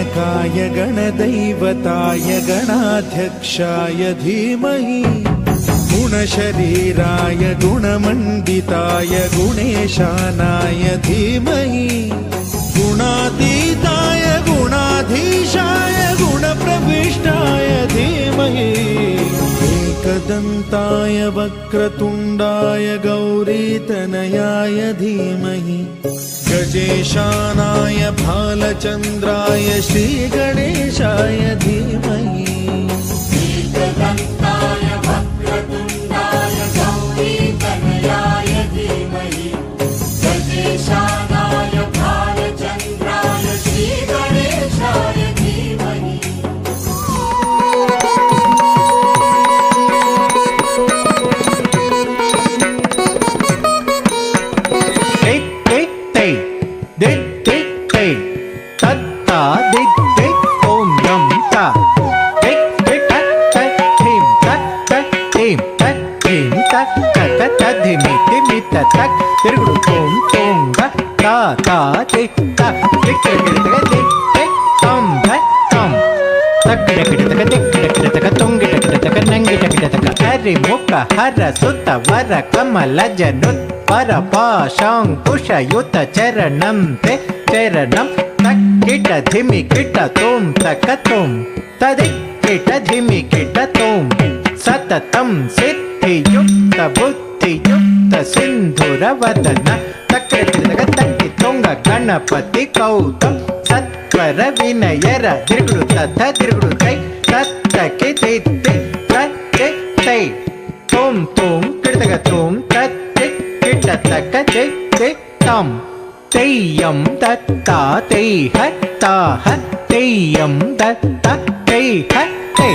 गणनायकाय गणदैवताय गणाध्यक्षाय धीमहि गुणशरीराय गुणमण्डिताय गुणेशानाय धीमहि गुणातीताय गुणाधीशाय गुणप्रविष्टाय धीमहि एकदन्ताय वक्रतुण्डाय गौरीतनयाय धीमहि गजेशानाय भालचन्द्राय श्रीगणेशाय धीमहि एकदन्ताय वक्रतुण्डाय गौरीतनयाय धीमहि गजेशानाय भालचन्द्राय श्रीगणेशाय धीमहि తిరుగుడు తోం తోంగ తా తా టిక్ తా టిక్ టిక్ టిక్ టిక్ తం తం తక్కడ కిటక టిక్ టిక్ తొంగి టిక్ నంగి టిక్ హరి ముఖ హర సుత వర కమల జనుత్ పర పాశాంకుశయుత చరణం తే చరణం తక్ కిట ధిమి కిట తోం తక తోం తది కిట ధిమి కిట తోం సతతం సిద్ధియుక్త బుద్ధియుక్త ಸಿಂಧುರವದನ ತಕ್ಕ ತಕ್ಕಿ ತೊಂಗ ಗಣಪತಿ ಕೌತಂ ಸತ್ವರ ವಿನಯರ ತಿರುಗುಡು ತಥ ತಿರುಗುಡು ಕೈ ತತ್ತಕ್ಕೆ ತಿತ್ತಿ ತತ್ತೆ ತೈ ತೋಂ ತೋಂ ಕಿಡತಗ ತೋಂ ತತ್ತೆ ಕಿಟ ತಕ್ಕ ತೈ ತೈ ತಂ ತೈಯಂ ದತ್ತ ತೈ ಹತ್ತಾಹ ತೈಯಂ ದತ್ತ ತೈ ಹತ್ತೈ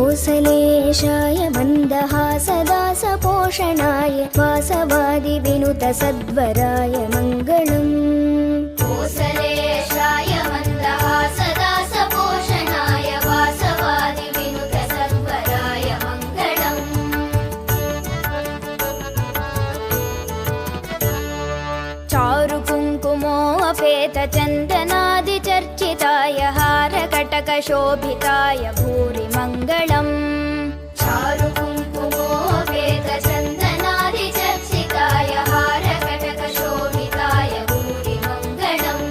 कोसलेशाय मन्दहासदासपोषणाय वासवादिविनुत सद्वराय मङ्गलम् कोसलेशाय मन्दहासदासपोषणाय वासवादिविनुत सद्वराय मङ्गलम् चारुकुङ्कुमोऽपेतचन्दनादिचर्चिताय हारकटकशोभिताय भूरि मङ्गलम् चारुकुङ्कुमोऽपेतचन्दनादिचर्चिताय हारकटकशोभिताय भूरि मङ्गलम्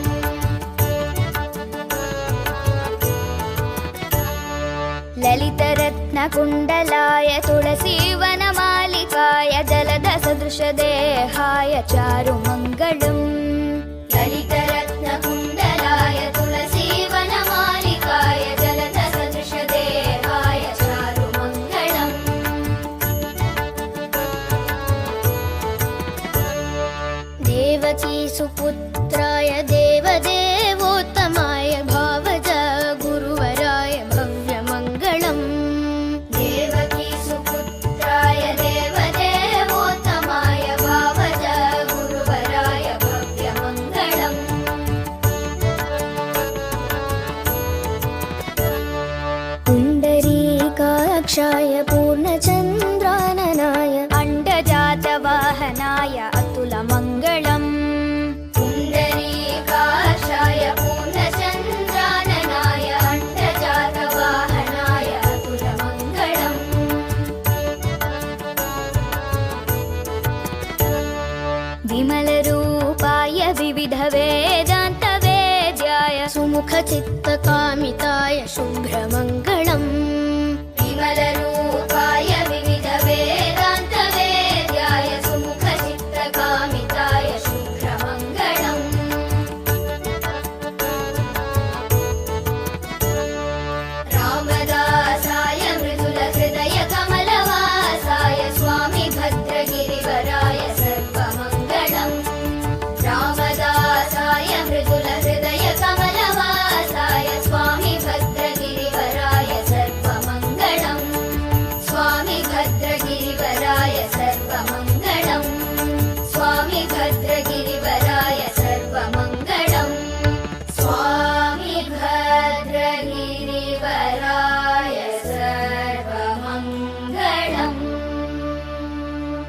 ललितरत्नकुण्डलाय तुलसीवनमालिकाय जलदसदृशदेहाय चारुमङ्गलम् ललितरत्नकुण्डलाय तुलसीवनमालिकाय जलदसदृशदेहाय चारुमङ्गलम् देवकीसुपुत्राय देवदेवोत्तमाय भावज गुरुवराय भव्यमङ्गलम् देवकीसुपुत्राय देवदेवोत्तमाय भावज गुरुवराय भव्यमङ्गलम् पुण्डरीकाक्षाय पूर्णचन्द्राननाय अण्डजातवाहनाय अतुलमङ्गलम् पुण्डरीकाक्षाय पूर्णचन्द्राननाय अण्डजातवाहनाय अतुलमङ्गलम् विमलरूपाय विविधवेदान्तवेद्याय सुमुखचित्तकामिताय शुभ्रमङ्गलम् विमलरूपाय विविधवेदान्तवेद्याय सुमुखचित्तकामिताय शुभ्रमङ्गलम् रामदासाय मृदुलहृदय कमलवासाय स्वामी भद्रगिरिवराय सर्वमङ्गलम् भद्रगिरि